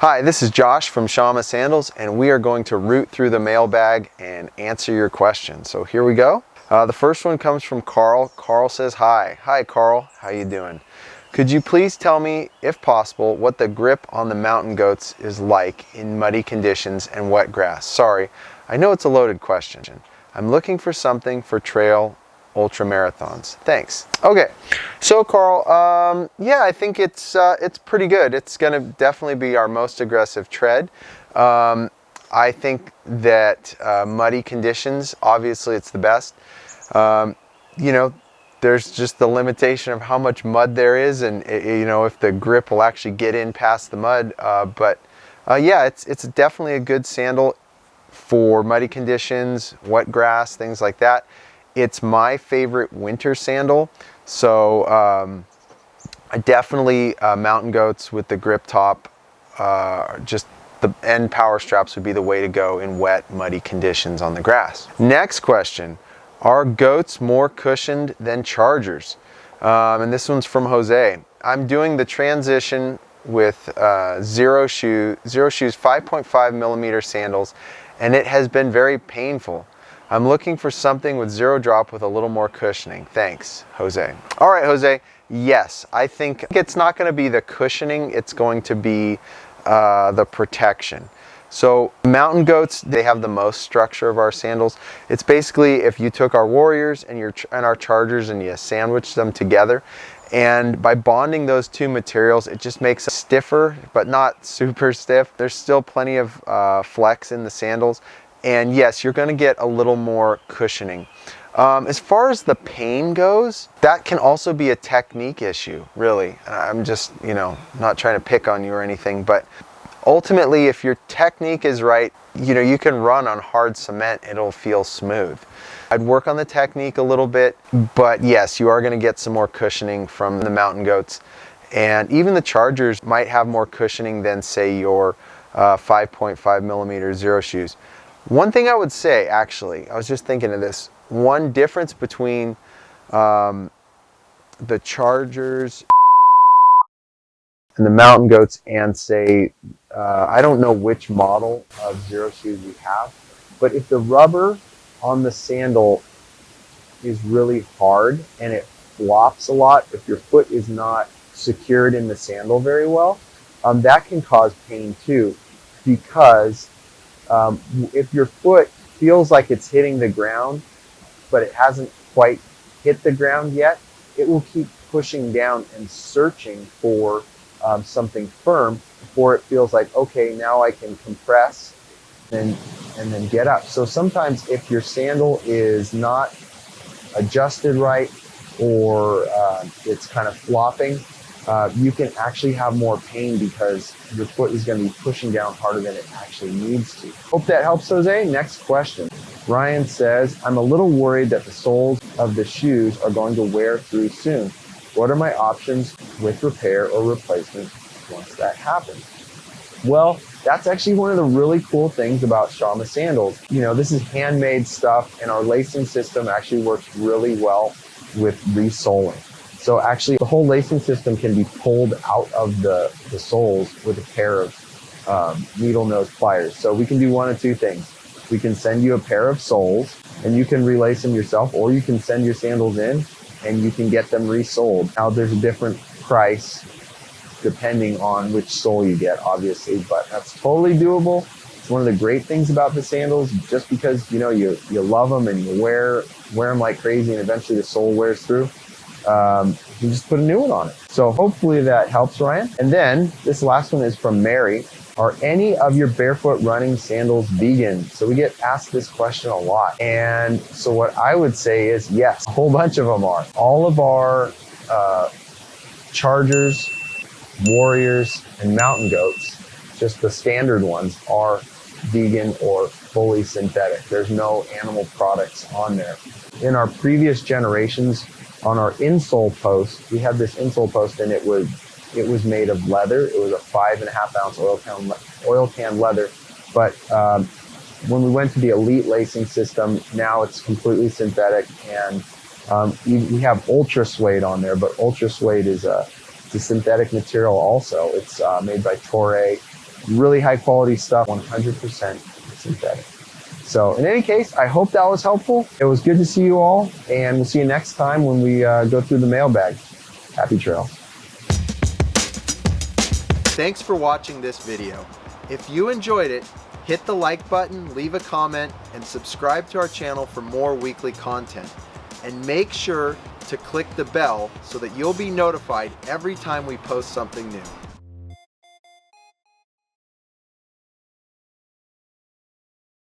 Hi, this is Josh from Shamma Sandals, and we are going to root through the mailbag and answer your questions. So here we go. The first one comes from Karl. Karl says, hi. Hi, Karl. How you doing? Could you please tell me, if possible, what the grip on the mountain goats is like in muddy conditions and wet grass? Sorry, I know it's a loaded question. I'm looking for something for trail ultra marathons. Thanks. Okay, so Karl, yeah, I think it's pretty good. It's going to definitely be our most aggressive tread. I think that muddy conditions, obviously, it's the best. You know, there's just the limitation of how much mud there is, and you know, if the grip will actually get in past the mud. But yeah, it's definitely a good sandal for muddy conditions, wet grass, things like that. It's my favorite winter sandal, so I definitely mountain goats with the grip top, just the end power straps would be the way to go in wet, muddy conditions on the grass. Next question, are goats more cushioned than chargers? And this one's from Jose. I'm doing the transition with zero shoes 5.5 millimeter sandals, and it has been very painful. I'm looking for something with zero drop with a little more cushioning. Thanks, Jose. All right, Jose. Yes, I think it's not going to be the cushioning. It's going to be the protection. So mountain goats, they have the most structure of our sandals. It's basically if you took our warriors and our chargers and you sandwiched them together, and by bonding those two materials, it just makes it stiffer, but not super stiff. There's still plenty of flex in the sandals. And yes, you're going to get a little more cushioning. As far as the pain goes, that can also be a technique issue, really. I'm just, you know, not trying to pick on you or anything, but ultimately, if your technique is right, you know, you can run on hard cement, it'll feel smooth. I'd work on the technique a little bit, but yes, you are going to get some more cushioning from the mountain goats. And even the chargers might have more cushioning than, say, your 5.5 millimeter zero shoes. One thing I would say, actually, I was just thinking of this. One difference between the chargers and the mountain goats and, say, I don't know which model of zero shoes you have, but if the rubber on the sandal is really hard and it flops a lot, if your foot is not secured in the sandal very well, that can cause pain too, because if your foot feels like it's hitting the ground, but it hasn't quite hit the ground yet, it will keep pushing down and searching for something firm before it feels like, okay, now I can compress and then get up. So sometimes if your sandal is not adjusted right, or it's kind of flopping, you can actually have more pain because your foot is going to be pushing down harder than it actually needs to. Hope that helps, Jose. Next question. Ryan says, I'm a little worried that the soles of the shoes are going to wear through soon. What are my options with repair or replacement once that happens? Well, that's actually one of the really cool things about Shamma Sandals. You know, this is handmade stuff, and our lacing system actually works really well with resoling. So actually, the whole lacing system can be pulled out of the soles with a pair of needle nose pliers. So we can do one of two things. We can send you a pair of soles, and you can relace them yourself, or you can send your sandals in, and you can get them resoled. Now, there's a different price depending on which sole you get, obviously, but that's totally doable. It's one of the great things about the sandals, just because, you know, you love them and you wear them like crazy, and eventually the sole wears through. You just put a new one on it. So hopefully that helps, Ryan. And then this last one is from Mary. Are any of your barefoot running sandals vegan? So we get asked this question a lot. And so what I would say is yes, a whole bunch of them are. All of our chargers, warriors, and mountain goats, just the standard ones, are vegan or fully synthetic. There's no animal products on there. In our previous generations, on our insole post, we had this insole post, and it was made of leather. It was a 5.5 ounce oil can leather. But when we went to the elite lacing system, now it's completely synthetic, and we have ultra suede on there. But ultra suede is a synthetic material also. It's made by Toray, really high quality stuff, 100% synthetic. So in any case, I hope that was helpful. It was good to see you all, and we'll see you next time when we go through the mailbag. Happy trails. Thanks for watching this video. If you enjoyed it, hit the like button, leave a comment, and subscribe to our channel for more weekly content. And make sure to click the bell so that you'll be notified every time we post something new.